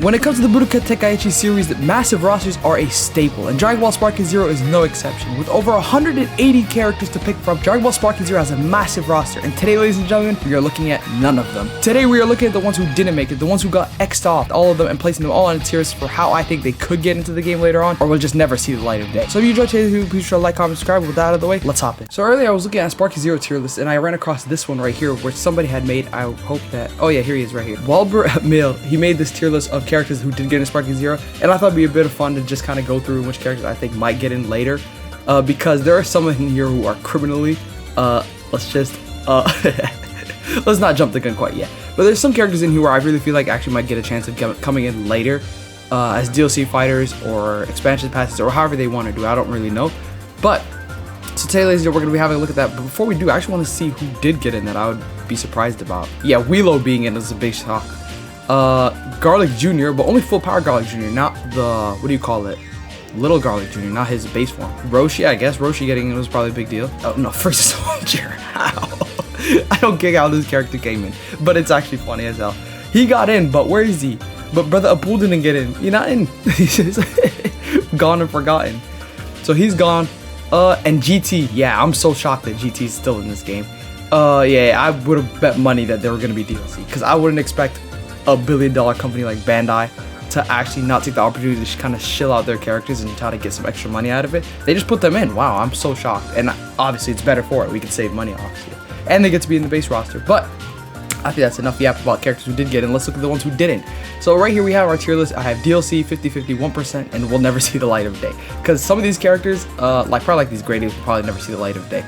When it comes to the Budokai Tenkaichi series, the massive rosters are a staple, and Dragon Ball Sparking Zero is no exception. With over 180 characters to pick from, Dragon Ball Sparking Zero has a massive roster, and today, ladies and gentlemen, we are looking at none of them. Today, we are looking at the ones who didn't make it, the ones who got X'd off, all of them, and placing them all on a tier list for how I think they could get into the game later on, or will just never see the light of day. So if you enjoyed today's video, please try to like, comment, subscribe. With that out of the way, let's hop in. So earlier, I was looking at Sparking Zero tier list, and I ran across this one right here, where somebody had made, I hope that, oh yeah, here he is right here. Walbert Mill, he made this tier list of characters who did get in Sparking Zero, and I thought it'd be a bit of fun to just kind of go through which characters I think might get in later, because there are some in here who are criminally, let's not jump the gun quite yet, but there's some characters in here where I really feel like actually might get a chance of coming in later, as DLC fighters or expansion passes or however they want to do it. I don't really know, but so today, ladies and gentlemen, we're going to be having a look at that. But before we do, I actually want to see who did get in that I would be surprised about. Yeah, Wheelo being in is a big shock. Garlic Jr., but only full power Garlic Jr., not the, what do you call it? Little Garlic Jr., not his base form. Roshi, I guess. Roshi getting in was probably a big deal. Oh, no, First Soldier. How? I don't get how this character came in, but it's actually funny as hell. He got in, but where is he? But Brother Apul didn't get in. You're not in. He's just gone and forgotten. So he's gone. And GT, yeah, I'm so shocked that GT is still in this game. Yeah, I would have bet money that they were going to be DLC, because I wouldn't expect a billion-dollar company like Bandai to actually not take the opportunity to kind of shill out their characters and try to get some extra money out of it. They just put them in. Wow, I'm so shocked. And obviously, it's better for it. We can save money, obviously. And they get to be in the base roster. But I think that's enough yap about characters who did get in. Let's look at the ones who didn't. So right here we have our tier list. I have DLC, 50/50, 1%, and will never see the light of day. Because some of these characters, probably like these gradients, will probably never see the light of day.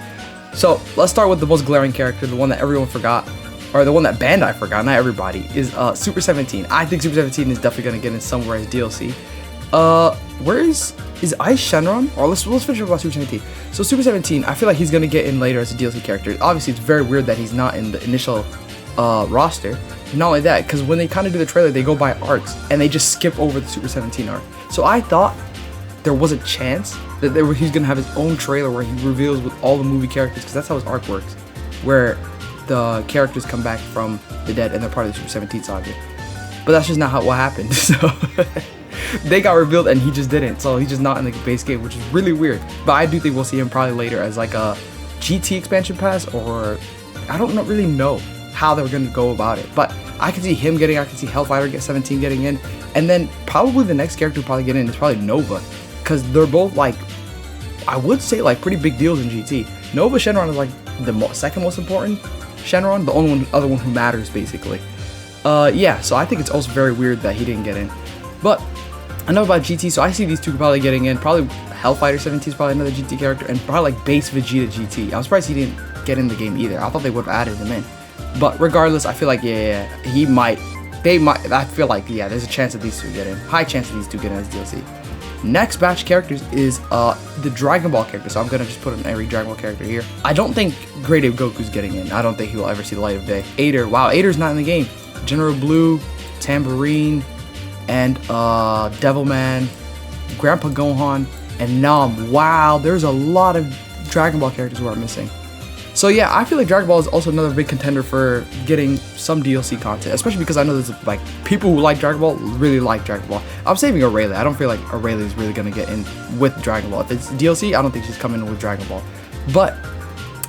So let's start with the most glaring character, the one that everyone forgot, or the one that Bandai forgot, not everybody, is Super 17. I think Super 17 is definitely going to get in somewhere as DLC. Where is Ice Shenron? Or let's finish up about Super 17. So Super 17, I feel like he's going to get in later as a DLC character. Obviously, it's very weird that he's not in the initial roster. Not only that, because when they kind of do the trailer, they go by arcs and they just skip over the Super 17 arc. So I thought there was a chance that he's gonna have his own trailer where he reveals with all the movie characters, because that's how his arc works, where the characters come back from the dead and they're part of the Super 17 saga. But that's just not what happened. So they got revealed and he just didn't. So he's just not in the base game, which is really weird. But I do think we'll see him probably later as like a GT expansion pass, or I don't really know how they're going to go about it, but I can see him getting, I can see Hellfighter get 17 getting in, and then probably the next character to probably get in is probably Nova, because they're both like, I would say like pretty big deals in GT. Nova Shenron is like the second most important Shenron, the only other one who matters basically. Yeah, so I think it's also very weird that he didn't get in, but enough about GT. So I see these two probably getting in. Probably Hellfighter 17 is probably another GT character, and probably like base Vegeta GT. I'm surprised he didn't get in the game either. I thought they would have added him in. But regardless, I feel like, yeah, he might, they might, I feel like, yeah, there's a chance that these two get in. High chance that these two get in as DLC. Next batch characters is the Dragon Ball character. So I'm going to just put in every Dragon Ball character here. I don't think Great Ape Goku's getting in. I don't think he will ever see the light of day. Ader, wow, Ader's not in the game. General Blue, Tambourine, and Devilman, Grandpa Gohan, and Nam. Wow, there's a lot of Dragon Ball characters who are missing. So yeah, I feel like Dragon Ball is also another big contender for getting some DLC content, especially because I know there's like people who like Dragon Ball really like Dragon Ball. I'm saving Aurelia. I don't feel like Aurelia is really gonna get in with Dragon Ball. If it's DLC, I don't think she's coming in with Dragon Ball. But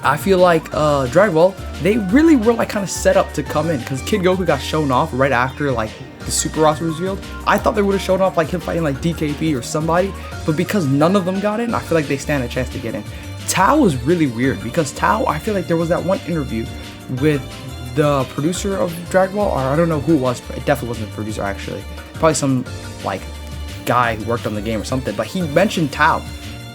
I feel like Dragon Ball, they really were like kind of set up to come in, because Kid Goku got shown off right after like the Super roster was revealed. I thought they would have shown off like him fighting like DKP or somebody, but because none of them got in, I feel like they stand a chance to get in. Tao was really weird, because Tao, I feel like there was that one interview with the producer of Dragon Ball, or I don't know who it was, but it definitely wasn't the producer actually. Probably some like guy who worked on the game or something, but he mentioned Tao.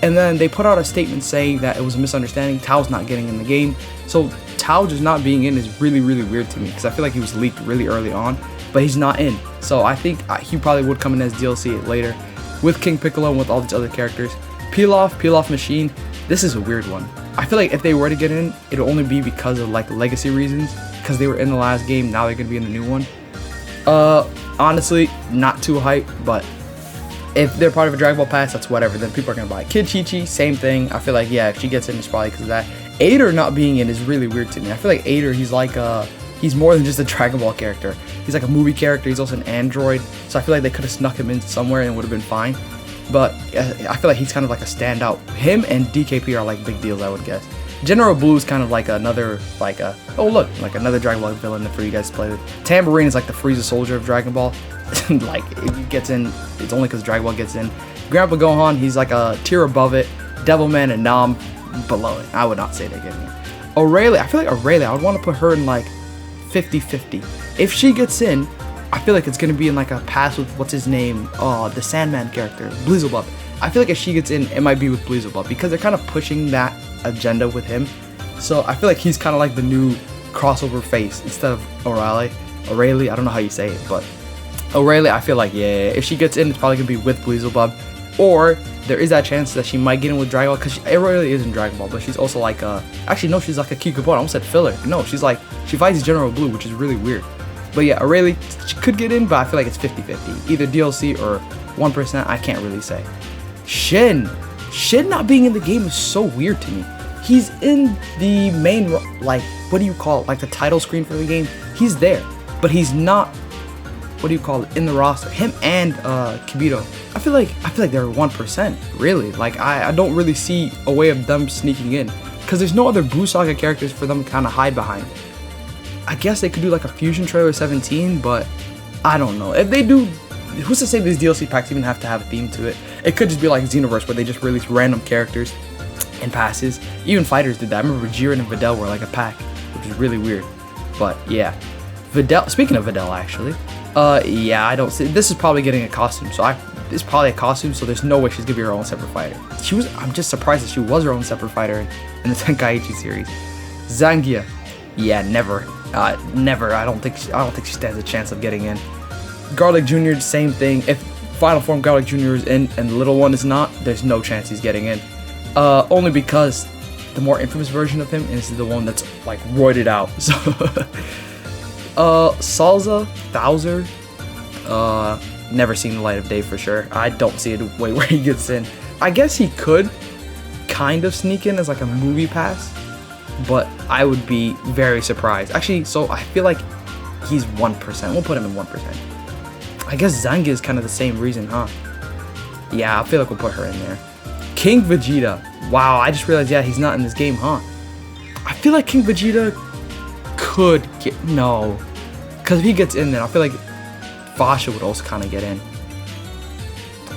And then they put out a statement saying that it was a misunderstanding. Tao's not getting in the game. So Tao just not being in is really, really weird to me, because I feel like he was leaked really early on, but he's not in. So I think he probably would come in as DLC later with King Piccolo and with all these other characters. Pilaf Machine. This is a weird one. I feel like if they were to get in, it'll only be because of like legacy reasons, because they were in the last game, now they're gonna be in the new one. Honestly, not too hype, but if they're part of a Dragon Ball pass, that's whatever, then people are gonna buy it. Kid Chi-Chi, same thing. I feel like, yeah, if she gets in, it's probably because of that. Ader not being in is really weird to me. I feel like Ader, he's like he's more than just a Dragon Ball character. He's like a movie character. He's also an android. So I feel like they could have snuck him in somewhere and it would have been fine. But I feel like he's kind of like a standout. Him and DKP are like big deals, I would guess. General Blue is kind of like another, like another Dragon Ball villain for you guys to play with. Tambourine is like the Frieza soldier of Dragon Ball. Like, if he gets in, it's only because Dragon Ball gets in. Grandpa Gohan, he's like a tier above it. Devilman and Nam below it. I would not say they're getting it. Aurelia, I feel like Aurelia, I would want to put her in like 50-50. If she gets in, I feel like it's going to be in like a pass with, what's his name? Oh, the Sandman character, Beelzebub. I feel like if she gets in, it might be with Beelzebub because they're kind of pushing that agenda with him. So I feel like he's kind of like the new crossover face instead of Aurelia, I don't know how you say it, but Aurelia, I feel like, yeah, if she gets in, it's probably going to be with Beelzebub. Or there is that chance that she might get in with Dragon Ball, because Aurelia is in Dragon Ball, but she's also like actually no, she's like a Kikabun. I almost said filler. No, she's like, she fights General Blue, which is really weird. But yeah, Aurelia, she could get in, but I feel like it's 50-50. Either DLC or 1%, I can't really say. Shin not being in the game is so weird to me. He's in the main, like, what do you call it? Like the title screen for the game. He's there, but he's not, what do you call it, in the roster. Him and Kibito, I feel like they're 1%, really. Like, I don't really see a way of them sneaking in, because there's no other Buu Saga characters for them to kind of hide behind. I guess they could do like a Fusion Trailer 17, but I don't know. If they do, who's to say these DLC packs even have to have a theme to it? It could just be like Xenoverse, where they just release random characters and passes. Even Fighters did that. I remember Jiren and Videl were like a pack, which is really weird. But yeah, Videl, speaking of Videl, actually, yeah, I don't see, this is probably getting a costume, so it's probably a costume, so there's no way she's gonna be her own separate fighter. I'm just surprised that she was her own separate fighter in the Tenkaichi series. Zangia, yeah, never. I don't think she stands a chance of getting in. Garlic Jr., same thing. If Final Form Garlic Jr. is in and the little one is not, there's no chance he's getting in. Only because the more infamous version of him is the one that's like roided out. So Salza, Bowser, never seen the light of day for sure. I don't see a way where he gets in. I guess he could kind of sneak in as like a movie pass, but I would be very surprised. Actually, so I feel like he's 1%. We'll put him in 1%. I guess Zangia is kind of the same reason, huh? Yeah, I feel like we'll put her in there. King Vegeta. Wow, I just realized, yeah, he's not in this game, huh? I feel like King Vegeta could get, no. Because if he gets in there, I feel like Fasha would also kind of get in.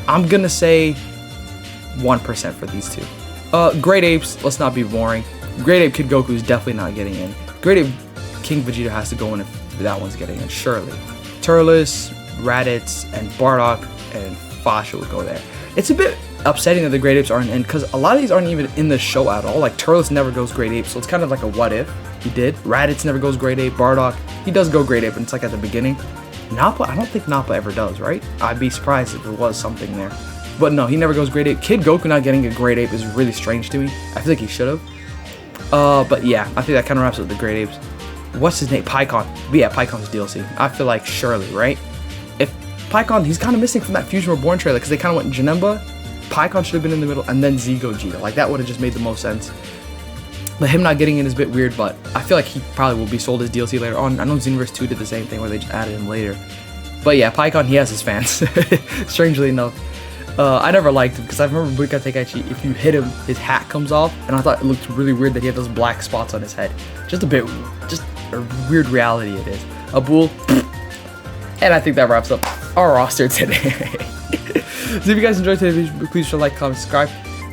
I'm going to say 1% for these two. Great Apes, let's not be boring. Great Ape Kid Goku is definitely not getting in. Great Ape King Vegeta has to go in if that one's getting in, surely. Turles, Raditz, and Bardock and Fasha would go there. It's a bit upsetting that the Great Apes aren't in, because a lot of these aren't even in the show at all. Like, Turles never goes Great Ape, so it's kind of like a what if he did. Raditz never goes Great Ape. Bardock, he does go Great Ape, and it's like at the beginning. Nappa, I don't think Nappa ever does, right? I'd be surprised if there was something there. But no, he never goes Great Ape. Kid Goku not getting a Great Ape is really strange to me. I feel like he should have. But yeah, I think that kind of wraps up the Great Apes. What's his name? Pikkon. But yeah, Pikkon's DLC. I feel like surely, right? If Pikkon, he's kind of missing from that Fusion Reborn trailer, because they kind of went Janemba. Pikkon should have been in the middle, and then Z Gogeta. Like, that would have just made the most sense. But him not getting in is a bit weird, but I feel like he probably will be sold as DLC later on. I know Xenoverse 2 did the same thing where they just added him later. But yeah, Pikkon, he has his fans. Strangely enough. I never liked him, because I remember Budokai Tenkaichi, if you hit him, his hat comes off, and I thought it looked really weird that he had those black spots on his head. Just a weird reality it is. Abul, and I think that wraps up our roster today. So if you guys enjoyed today's video, please like, comment, subscribe.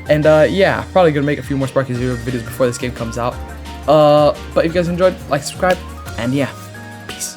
And yeah, I'm probably gonna make a few more Sparky Zero videos before this game comes out. But if you guys enjoyed, like, subscribe, and yeah, peace.